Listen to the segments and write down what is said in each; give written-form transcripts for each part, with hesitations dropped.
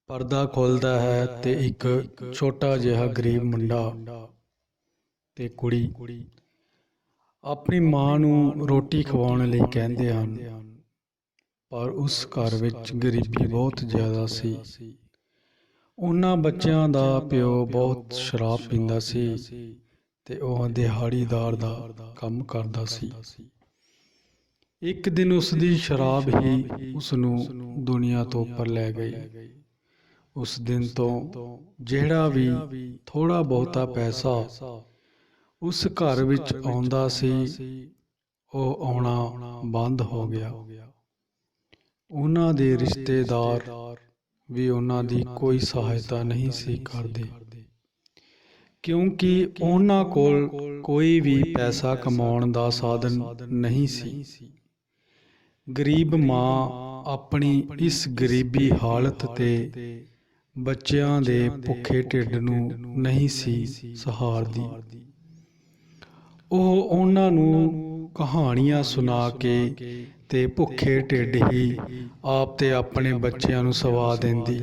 ਪਰਦਾ ਖੁੱਲਦਾ ਹੈ ਤੇ ਇੱਕ ਛੋਟਾ ਜਿਹਾ ਗਰੀਬ ਮੁੰਡਾ ਤੇ ਕੁੜੀ ਆਪਣੀ ਮਾਂ ਨੂੰ ਰੋਟੀ ਖਵਾਉਣ ਲਈ ਕਹਿੰਦੇ ਹਨ। ਪਰ ਉਸ ਘਰ ਵਿੱਚ ਗਰੀਬੀ ਬਹੁਤ ਜ਼ਿਆਦਾ ਸੀ। ਉਹਨਾਂ ਬੱਚਿਆਂ ਦਾ ਪਿਓ ਬਹੁਤ ਸ਼ਰਾਬ ਪੀਂਦਾ ਸੀ ਤੇ ਉਹ ਦਿਹਾੜੀਦਾਰ ਦਾ ਕੰਮ ਕਰਦਾ ਸੀ। ਇੱਕ ਦਿਨ ਉਸ ਦੀ ਸ਼ਰਾਬ ਹੀ ਉਸ ਨੂੰ ਦੁਨੀਆ ਤੋਂ ਉੱਪਰ ਲੈ ਗਈ। ਉਸ ਦਿਨ ਤੋਂ ਜਿਹੜਾ ਵੀ ਥੋੜ੍ਹਾ ਬਹੁਤਾ ਪੈਸਾ ਉਸ ਘਰ ਵਿੱਚ ਆਉਂਦਾ ਸੀ, ਉਹ ਆਉਣਾ ਬੰਦ ਹੋ ਗਿਆ। ਉਹਨਾਂ ਦੇ ਰਿਸ਼ਤੇਦਾਰ ਵੀ ਉਹਨਾਂ ਦੀ ਕੋਈ ਸਹਾਇਤਾ ਨਹੀਂ ਸੀ ਕਰਦੇ, ਕਿਉਂਕਿ ਉਹਨਾਂ ਕੋਲ ਕੋਈ ਵੀ ਪੈਸਾ ਕਮਾਉਣ ਦਾ ਸਾਧਨ ਨਹੀਂ ਸੀ। ਗਰੀਬ ਮਾਂ ਆਪਣੀ ਇਸ ਗਰੀਬੀ ਹਾਲਤ ਤੇ ਬੱਚਿਆਂ ਦੇ ਭੁੱਖੇ ਢਿੱਡ ਨੂੰ ਨਹੀਂ ਸੀ ਸਹਾਰਦੀ। ਉਹ ਉਹਨਾਂ ਨੂੰ ਕਹਾਣੀਆਂ ਸੁਣਾ ਕੇ ਤੇ ਭੁੱਖੇ ਢਿੱਡ ਹੀ ਆਪ ਤੇ ਆਪਣੇ ਬੱਚਿਆਂ ਨੂੰ ਸਵਾ ਦਿੰਦੀ।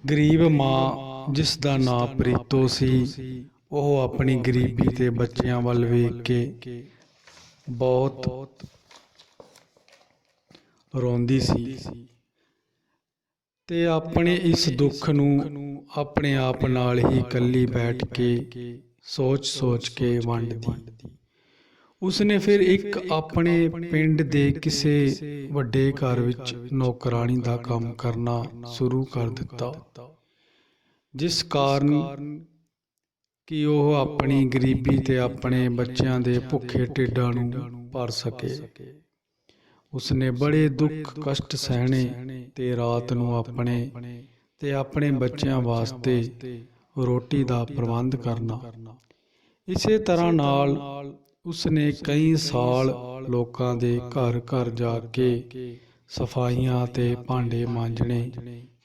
ਗਰੀਬ ਮਾਂ, ਜਿਸ ਦਾ ਨਾਂ ਪ੍ਰੀਤੋ ਸੀ, ਉਹ ਆਪਣੀ ਗਰੀਬੀ ਤੇ ਬੱਚਿਆਂ ਵੱਲ ਵੇਖ ਕੇ ਬਹੁਤ ਰੋਂਦੀ ਸੀ ਤੇ ਆਪਣੇ ਇਸ ਦੁੱਖ ਨੂੰ ਆਪਣੇ ਆਪ ਨਾਲ ਹੀ ਇਕੱਲੀ ਬੈਠ ਕੇ ਸੋਚ ਕੇ ਵੰਡਦੀ। ਉਸਨੇ ਫਿਰ ਇੱਕ ਆਪਣੇ ਪਿੰਡ ਦੇ ਕਿਸੇ ਵੱਡੇ ਘਰ ਵਿੱਚ ਨੌਕਰਾਣੀ ਦਾ ਕੰਮ ਕਰਨਾ ਸ਼ੁਰੂ ਕਰ ਦਿੱਤਾ, ਜਿਸ ਕਾਰਨ ਕਿ ਉਹ ਆਪਣੀ ਗਰੀਬੀ ਤੇ ਆਪਣੇ ਬੱਚਿਆਂ ਦੇ ਭੁੱਖੇ ਢਿੱਡਾਂ ਨੂੰ ਭਰ ਸਕੇ। ਉਸਨੇ ਬੜੇ ਦੁੱਖ ਕਸ਼ਟ ਸਹਿਣੇ ਤੇ ਰਾਤ ਨੂੰ ਆਪਣੇ ਬੱਚਿਆਂ ਵਾਸਤੇ ਰੋਟੀ ਦਾ ਪ੍ਰਬੰਧ ਕਰਨਾ। ਇਸੇ ਤਰ੍ਹਾਂ ਨਾਲ ਉਸਨੇ ਕਈ ਸਾਲ ਲੋਕਾਂ ਦੇ ਘਰ ਘਰ ਜਾ ਕੇ ਸਫਾਈਆਂ ਤੇ ਭਾਂਡੇ ਮਾਂਜਣੇ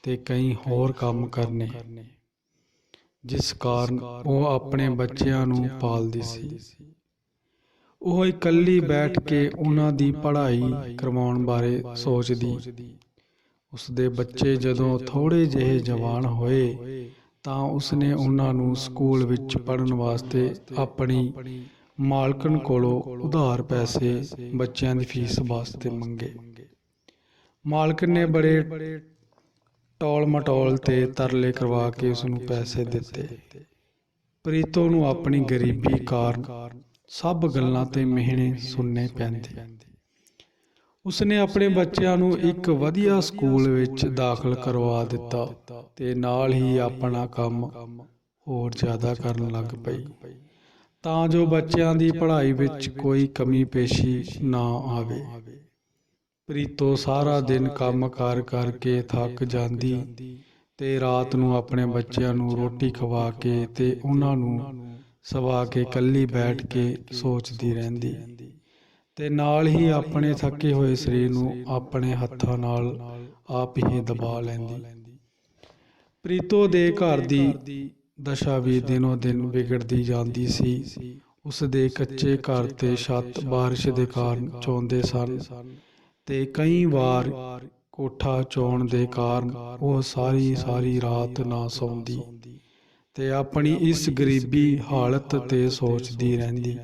ਤੇ ਕਈ ਹੋਰ ਕੰਮ ਕਰਨੇ, ਜਿਸ ਕਾਰਨ ਉਹ ਆਪਣੇ ਬੱਚਿਆਂ ਨੂੰ ਪਾਲਦੀ ਸੀ। ਉਹ ਇਕੱਲੀ ਬੈਠ ਕੇ ਉਹਨਾਂ ਦੀ ਪੜ੍ਹਾਈ ਕਰਵਾਉਣ ਬਾਰੇ ਸੋਚਦੀ। ਉਸਦੇ ਬੱਚੇ ਜਦੋਂ ਥੋੜ੍ਹੇ ਜਿਹੇ ਜਵਾਨ ਹੋਏ ਤਾਂ ਉਸਨੇ ਉਹਨਾਂ ਨੂੰ ਸਕੂਲ ਵਿੱਚ ਪੜ੍ਹਨ ਵਾਸਤੇ ਆਪਣੀ ਮਾਲਕਣ ਕੋਲੋਂ ਉਧਾਰ ਪੈਸੇ ਬੱਚਿਆਂ ਦੀ ਫੀਸ ਵਾਸਤੇ ਮੰਗੇ। ਮਾਲਕਣ ਨੇ ਬੜੇ ਟੋਲ ਮਟੋਲ ਤੇ ਤਰਲੇ ਕਰਵਾ ਕੇ ਉਸਨੂੰ ਪੈਸੇ ਦਿੱਤੇ। ਪ੍ਰੀਤੋ ਨੂੰ ਆਪਣੀ ਗਰੀਬੀ ਕਾਰਨ ਸਭ ਗੱਲਾਂ ਤੇ ਮਿਹਣੇ ਸੁਣਨੇ ਪੈਂਦੇ। ਉਸਨੇ ਆਪਣੇ ਬੱਚਿਆਂ ਨੂੰ ਇੱਕ ਵਧੀਆ ਸਕੂਲ ਵਿੱਚ ਦਾਖਲ ਕਰਵਾ ਦਿੱਤਾ ਤੇ ਨਾਲ ਹੀ ਆਪਣਾ ਕੰਮ ਹੋਰ ਜ਼ਿਆਦਾ ਕਰਨ ਲੱਗ ਪਈ, ਤਾਂ ਜੋ ਬੱਚਿਆਂ ਦੀ ਪੜ੍ਹਾਈ ਵਿੱਚ ਕੋਈ ਕਮੀ ਪੇਸ਼ੀ ਨਾ ਆਵੇ। ਪ੍ਰੀਤੋ ਸਾਰਾ ਦਿਨ ਕੰਮ ਕਾਰ ਕਰਕੇ ਥੱਕ ਜਾਂਦੀ ਤੇ ਰਾਤ ਨੂੰ ਆਪਣੇ ਬੱਚਿਆਂ ਨੂੰ ਰੋਟੀ ਖਵਾ ਕੇ ਤੇ ਉਹਨਾਂ ਨੂੰ ਸਵਾ ਕੇ ਇਕੱਲੀ ਬੈਠ ਕੇ ਸੋਚਦੀ ਰਹਿੰਦੀ ਤੇ ਨਾਲ ਹੀ ਆਪਣੇ ਥੱਕੇ ਹੋਏ ਸਰੀਰ ਨੂੰ ਆਪਣੇ ਹੱਥਾਂ ਨਾਲ ਆਪ ਹੀ ਦਬਾ ਲੈਂਦੀ। ਪ੍ਰੀਤੋ ਦੇ ਘਰ ਦੀ ਦਸ਼ਾ ਵੀ ਦਿਨੋਂ ਦਿਨ ਵਿਗੜਦੀ ਜਾਂਦੀ ਸੀ। ਉਸ ਦੇ ਕੱਚੇ ਘਰ ਤੇ ਛੱਤ ਬਾਰਿਸ਼ ਦੇ ਕਾਰਨ ਚੌਂਦੇ ਸਨ ਤੇ ਕਈ ਵਾਰ ਕੋਠਾ ਚੌਣ ਦੇ ਕਾਰਨ ਉਹ ਸਾਰੀ ਰਾਤ ਨਾ ਸੌਂਦੀ ਤੇ ਆਪਣੀ ਇਸ ਗਰੀਬੀ ਹਾਲਤ ਤੇ ਸੋਚਦੀ ਰਹਿੰਦੀ।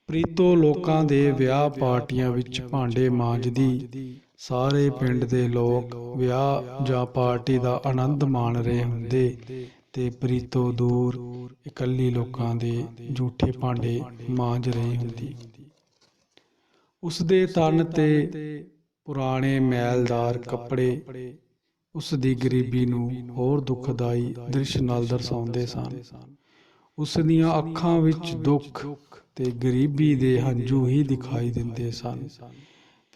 ਪ੍ਰੀਤੋ ਲੋਕਾਂ ਦੇ ਵਿਆਹ ਪਾਰਟੀਆਂ ਵਿੱਚ ਭਾਂਡੇ ਮਾਂਜਦੀ। ਸਾਰੇ ਪਿੰਡ ਦੇ ਲੋਕ ਵਿਆਹ ਜਾਂ ਪਾਰਟੀ ਦਾ ਆਨੰਦ ਮਾਣ ਰਹੇ ਹੁੰਦੇ ਤੇ ਪ੍ਰੀਤੋ ਦੂਰ ਇਕੱਲੀ ਲੋਕਾਂ ਦੇ ਝੂਠੇ ਭਾਂਡੇ ਮਾਂਜ ਰਹੀ ਹੁੰਦੀ। ਉਸਦੇ ਤਨ ਤੇ ਪੁਰਾਣੇ ਮੈਲਦਾਰ ਕੱਪੜੇ ਉਸ ਦੀ ਗਰੀਬੀ ਨੂੰ ਹੋਰ ਦੁਖਦਾਈ ਦ੍ਰਿਸ਼ ਨਾਲ ਦਰਸਾਉਂਦੇ ਸਨ। ਉਸ ਦੀਆਂ ਅੱਖਾਂ ਵਿੱਚ ਦੁੱਖ ਤੇ ਗਰੀਬੀ ਦੇ ਹੰਝੂ ਹੀ ਦਿਖਾਈ ਦਿੰਦੇ ਸਨ।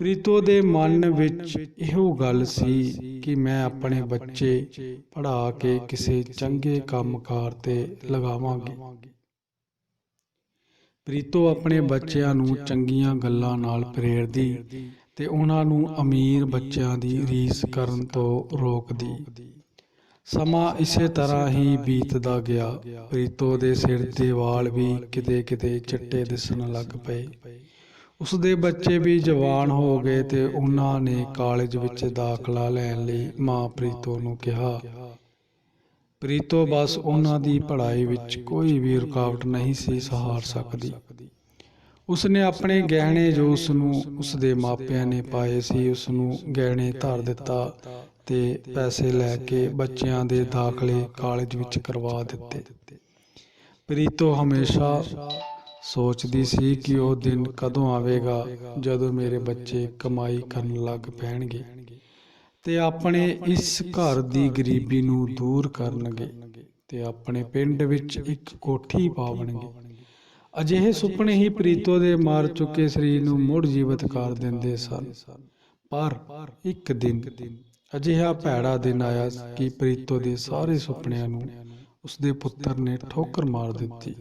ਪ੍ਰੀਤੋ ਦੇ ਮਨ ਵਿੱਚ ਇਹੋ ਗੱਲ ਸੀ ਕਿ ਮੈਂ ਆਪਣੇ ਬੱਚੇ ਪੜ੍ਹਾ ਕੇ ਕਿਸੇ ਚੰਗੇ ਕੰਮਕਾਰ ਤੇ ਲਗਾਵਾਂਗੀ। ਪ੍ਰੀਤੋ ਆਪਣੇ ਬੱਚਿਆਂ ਨੂੰ ਚੰਗੀਆਂ ਗੱਲਾਂ ਨਾਲ ਪ੍ਰੇਰਦੀ ਤੇ ਉਹਨਾਂ ਨੂੰ ਅਮੀਰ ਬੱਚਿਆਂ ਦੀ ਰੀਸ ਕਰਨ ਤੋਂ ਰੋਕਦੀ। ਸਮਾਂ ਇਸੇ ਤਰ੍ਹਾਂ ਹੀ ਬੀਤਦਾ ਗਿਆ। ਪ੍ਰੀਤੋ ਦੇ ਸਿਰ ਦੇ ਵਾਲ ਵੀ ਕਿਤੇ ਕਿਤੇ ਚਿੱਟੇ ਦਿਸਣ ਲੱਗ ਪਏ। ਉਸਦੇ ਬੱਚੇ ਵੀ ਜਵਾਨ ਹੋ ਗਏ ਤੇ ਉਹਨਾਂ ਨੇ ਕਾਲਜ ਵਿੱਚ ਦਾਖਲਾ ਲੈਣ ਲਈ ਮਾਂ ਪ੍ਰੀਤੋ ਨੂੰ ਕਿਹਾ। ਪ੍ਰੀਤੋ ਬਸ ਉਹਨਾਂ ਦੀ ਪੜ੍ਹਾਈ ਵਿੱਚ ਕੋਈ ਵੀ ਰੁਕਾਵਟ ਨਹੀਂ ਸੀ ਸਹਾਰ ਸਕਦੀ। ਉਸਨੇ ਆਪਣੇ ਗਹਿਣੇ ਜੋ ਉਸਨੂੰ ਉਸਦੇ ਮਾਪਿਆਂ ਨੇ ਪਾਏ ਸੀ, ਉਸਨੂੰ ਗਹਿਣੇ ਧਰ ਦਿੱਤਾ ਤੇ ਪੈਸੇ ਲੈ ਕੇ ਬੱਚਿਆਂ ਦੇ ਦਾਖਲੇ ਕਾਲਜ ਵਿੱਚ ਕਰਵਾ ਦਿੱਤੇ। ਪ੍ਰੀਤੋ ਹਮੇਸ਼ਾ ਸੋਚਦੀ ਸੀ ਕਿ ਉਹ ਦਿਨ ਕਦੋਂ ਆਵੇਗਾ ਜਦੋਂ ਮੇਰੇ ਬੱਚੇ ਕਮਾਈ ਕਰਨ ਲੱਗ ਪੈਣਗੇ ਤੇ ਆਪਣੇ ਇਸ ਘਰ ਦੀ ਗਰੀਬੀ ਨੂੰ ਦੂਰ ਕਰਨਗੇ ਤੇ ਆਪਣੇ ਪਿੰਡ ਵਿੱਚ ਇੱਕ ਕੋਠੀ ਪਾਵਣਗੇ। ਅਜਿਹੇ ਸੁਪਨੇ ਹੀ ਪ੍ਰੀਤੋ ਦੇ ਮਰ ਚੁੱਕੇ ਸਰੀਰ ਨੂੰ ਮੁੜ ਜੀਵਤ ਕਰ ਦਿੰਦੇ ਸਨ। ਪਰ ਇੱਕ ਦਿਨ ਅਜਿਹਾ ਭੈੜਾ ਦਿਨ ਆਇਆ ਕਿ ਪ੍ਰੀਤੋ ਦੇ ਸਾਰੇ ਸੁਪਨਿਆਂ ਨੂੰ ਉਸਦੇ ਪੁੱਤਰ ਨੇ ਠੋਕਰ ਮਾਰ ਦਿੱਤੀ।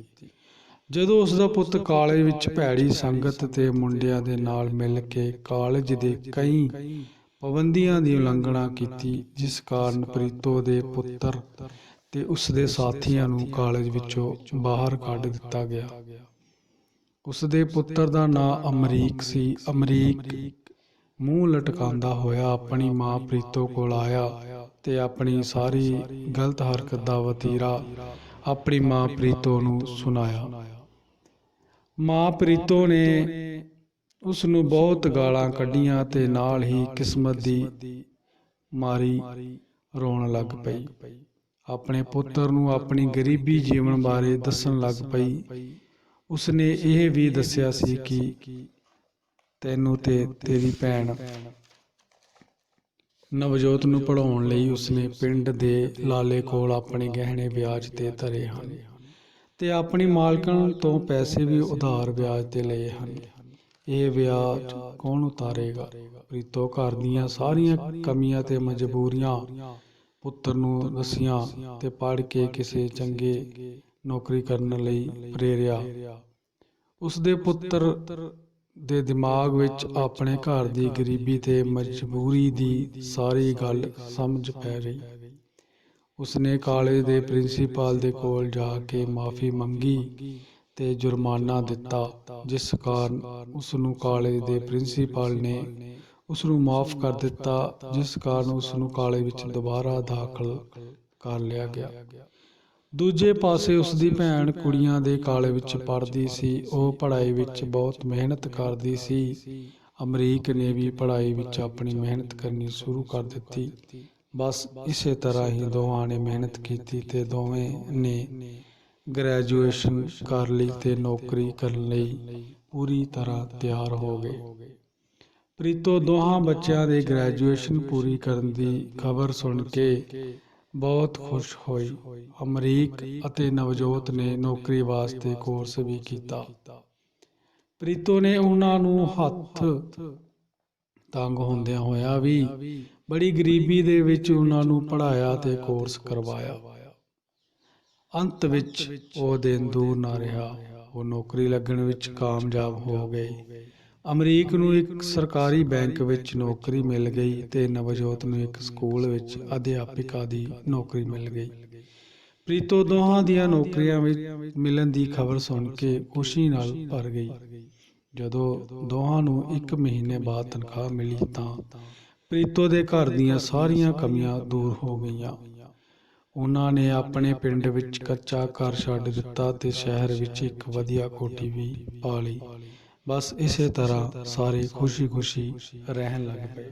ਜਦੋਂ ਉਸਦਾ ਪੁੱਤ ਕਾਲਜ ਵਿੱਚ ਭੈੜੀ ਸੰਗਤ ਤੇ ਮੁੰਡਿਆਂ ਦੇ ਨਾਲ ਮਿਲ ਕੇ ਕਾਲਜ ਦੇ ਕਈ ਪਾਬੰਦੀਆਂ ਦੀ ਉਲੰਘਣਾ ਕੀਤੀ, ਜਿਸ ਕਾਰਨ ਪ੍ਰੀਤੋ ਦੇ ਪੁੱਤਰ ਤੇ ਉਸਦੇ ਸਾਥੀਆਂ ਨੂੰ ਕਾਲਜ ਵਿੱਚੋਂ ਬਾਹਰ ਕੱਢ ਦਿੱਤਾ ਗਿਆ। ਉਸਦੇ ਪੁੱਤਰ ਦਾ ਨਾਂ ਅਮਰੀਕ ਸੀ। ਅਮਰੀਕ ਮੂੰਹ ਲਟਕਾਉਂਦਾ ਹੋਇਆ ਆਪਣੀ ਮਾਂ ਪ੍ਰੀਤੋ ਕੋਲ ਆਇਆ ਤੇ ਆਪਣੀ ਸਾਰੀ ਗਲਤ ਹਰਕਤ ਦਾ ਵਤੀਰਾ ਆਪਣੀ ਮਾਂ ਪ੍ਰੀਤੋ ਨੂੰ ਸੁਣਾਇਆ। ਮਾਂ ਪ੍ਰੀਤੋ ਨੇ ਉਸ ਨੂੰ ਬਹੁਤ ਗਾਲਾਂ ਕੱਢੀਆਂ ਤੇ ਨਾਲ ਹੀ ਕਿਸਮਤ ਦੀ ਮਾਰੀ ਰੋਣ ਲੱਗ ਪਈ। ਆਪਣੇ ਪੁੱਤਰ ਨੂੰ ਆਪਣੀ ਗਰੀਬੀ ਜੀਵਨ ਬਾਰੇ ਦੱਸਣ ਲੱਗ ਪਈ। ਉਸਨੇ ਇਹ ਵੀ ਦੱਸਿਆ ਸੀ ਕਿ ਤੈਨੂੰ ਤੇ ਤੇਰੀ ਭੈਣ ਨਵਜੋਤ ਨੂੰ ਪੜ੍ਹਾਉਣ ਲਈ ਉਸਨੇ ਪਿੰਡ ਦੇ ਲਾਲੇ ਕੋਲ ਆਪਣੇ ਗਹਿਣੇ ਵਿਆਜ ਤੇ ਧਰੇ ਹਨ ਤੇ ਆਪਣੀ ਮਾਲਕਣ ਤੋਂ ਪੈਸੇ ਵੀ ਉਧਾਰ ਵਿਆਜ ਤੇ ਲਏ ਹਨ। ਇਹ ਵਿਆਜ ਕੌਣ ਉਤਾਰੇਗਾ? ਪ੍ਰੀਤੋ ਘਰ ਦੀਆਂ ਸਾਰੀਆਂ ਕਮੀਆਂ ਤੇ ਮਜਬੂਰੀਆਂ ਪੁੱਤਰ ਨੂੰ ਦੱਸੀਆਂ ਤੇ ਪੜ੍ਹ ਕੇ ਕਿਸੇ ਚੰਗੇ ਨੌਕਰੀ ਕਰਨ ਲਈ ਪ੍ਰੇਰਿਆ। ਉਸਦੇ ਪੁੱਤਰ ਦੇ ਦਿਮਾਗ ਵਿੱਚ ਆਪਣੇ ਘਰ ਦੀ ਗਰੀਬੀ ਤੇ ਮਜਬੂਰੀ ਦੀ ਸਾਰੀ ਗੱਲ ਸਮਝ ਪੈ ਗਈ। ਉਸਨੇ ਕਾਲਜ ਦੇ ਪ੍ਰਿੰਸੀਪਲ ਦੇ ਕੋਲ ਜਾ ਕੇ ਮਾਫ਼ੀ ਮੰਗੀ ਤੇ ਜੁਰਮਾਨਾ ਦਿੱਤਾ, ਜਿਸ ਕਾਰਨ ਉਸ ਨੂੰ ਕਾਲਜ ਦੇ ਪ੍ਰਿੰਸੀਪਲ ਨੇ ਉਸ ਨੂੰ ਮਾਫ਼ ਕਰ ਦਿੱਤਾ, ਜਿਸ ਕਾਰਨ ਉਸ ਨੂੰ ਕਾਲਜ ਵਿੱਚ ਦੁਬਾਰਾ ਦਾਖਲ ਕਰ ਲਿਆ ਗਿਆ। ਦੂਜੇ ਪਾਸੇ ਉਸਦੀ ਭੈਣ ਕੁੜੀਆਂ ਦੇ ਕਾਲਜ ਵਿੱਚ ਪੜ੍ਹਦੀ ਸੀ। ਉਹ ਪੜ੍ਹਾਈ ਵਿੱਚ ਬਹੁਤ ਮਿਹਨਤ ਕਰਦੀ ਸੀ। ਅਮਰੀਕ ਨੇ ਵੀ ਪੜ੍ਹਾਈ ਵਿੱਚ ਆਪਣੀ ਮਿਹਨਤ ਕਰਨੀ ਸ਼ੁਰੂ ਕਰ ਦਿੱਤੀ। ਬਸ ਇਸੇ ਤਰ੍ਹਾਂ ਹੀ ਦੋਵਾਂ ਨੇ ਮਿਹਨਤ ਕੀਤੀ ਤੇ ਦੋਵੇਂ ਨੇ ਗ੍ਰੈਜੂਏਸ਼ਨ ਕਰ ਲਈ ਤੇ ਨੌਕਰੀ ਕਰਨ ਲਈ ਪੂਰੀ ਤਰ੍ਹਾਂ ਤਿਆਰ ਹੋ ਗਏ। ਪ੍ਰੀਤੋ ਦੋਹਾਂ ਬੱਚਿਆਂ ਦੇ ਗ੍ਰੈਜੂਏਸ਼ਨ ਪੂਰੀ ਕਰਨ ਦੀ ਖਬਰ ਸੁਣ ਕੇ ਬਹੁਤ ਖੁਸ਼ ਹੋਈ। ਅਮਰੀਕ ਅਤੇ ਨਵਜੋਤ ਨੇ ਨੌਕਰੀ ਵਾਸਤੇ ਕੋਰਸ ਵੀ ਕੀਤਾ। ਪ੍ਰੀਤੋ ਨੇ ਉਹਨਾਂ ਨੂੰ ਹੱਥ ਤੰਗ ਹੁੰਦਿਆਂ ਹੋਇਆ ਵੀ ਬੜੀ ਗਰੀਬੀ ਦੇ ਵਿੱਚ ਉਹਨਾਂ ਨੂੰ ਪੜ੍ਹਾਇਆ ਤੇ ਕੋਰਸ ਕਰਵਾਇਆ। ਅੰਤ ਵਿੱਚ ਉਹ ਦਿਨ ਦੂਰ ਨਾ ਰਿਹਾ। ਉਹ ਨੌਕਰੀ ਲੱਗਣ ਵਿੱਚ ਕਾਮਯਾਬ ਹੋ ਗਏ। ਅਮਰੀਕ ਨੂੰ ਇੱਕ ਸਰਕਾਰੀ ਬੈਂਕ ਵਿੱਚ ਨੌਕਰੀ ਮਿਲ ਗਈ ਤੇ ਨਵਜੋਤ ਨੂੰ ਇੱਕ ਸਕੂਲ ਵਿੱਚ ਅਧਿਆਪਿਕਾ ਦੀ ਨੌਕਰੀ ਮਿਲ ਗਈ। ਪ੍ਰੀਤੋ ਦੋਹਾਂ ਦੀਆਂ ਨੌਕਰੀਆਂ ਵਿੱਚ ਮਿਲਣ ਦੀ ਖਬਰ ਸੁਣ ਕੇ ਖੁਸ਼ੀ ਨਾਲ ਭਰ ਗਈ। ਜਦੋਂ ਦੋਹਾਂ ਨੂੰ 1 ਮਹੀਨੇ ਬਾਅਦ ਤਨਖਾਹ ਮਿਲੀ ਤਾਂ ਪ੍ਰੀਤੋ ਦੇ ਘਰ ਦੀਆਂ ਸਾਰੀਆਂ ਕਮੀਆਂ ਦੂਰ ਹੋ ਗਈਆਂ। ਉਹਨਾਂ ਨੇ ਆਪਣੇ ਪਿੰਡ ਵਿੱਚ ਕੱਚਾ ਘਰ ਛੱਡ ਦਿੱਤਾ ਤੇ ਸ਼ਹਿਰ ਵਿੱਚ ਇੱਕ ਵਧੀਆ ਕੋਠੀ ਵੀ ਪਾ ਲਈ। ਬਸ ਇਸੇ ਤਰ੍ਹਾਂ ਸਾਰੇ ਖੁਸ਼ੀ-ਖੁਸ਼ੀ ਰਹਿਣ ਲੱਗ ਪਏ।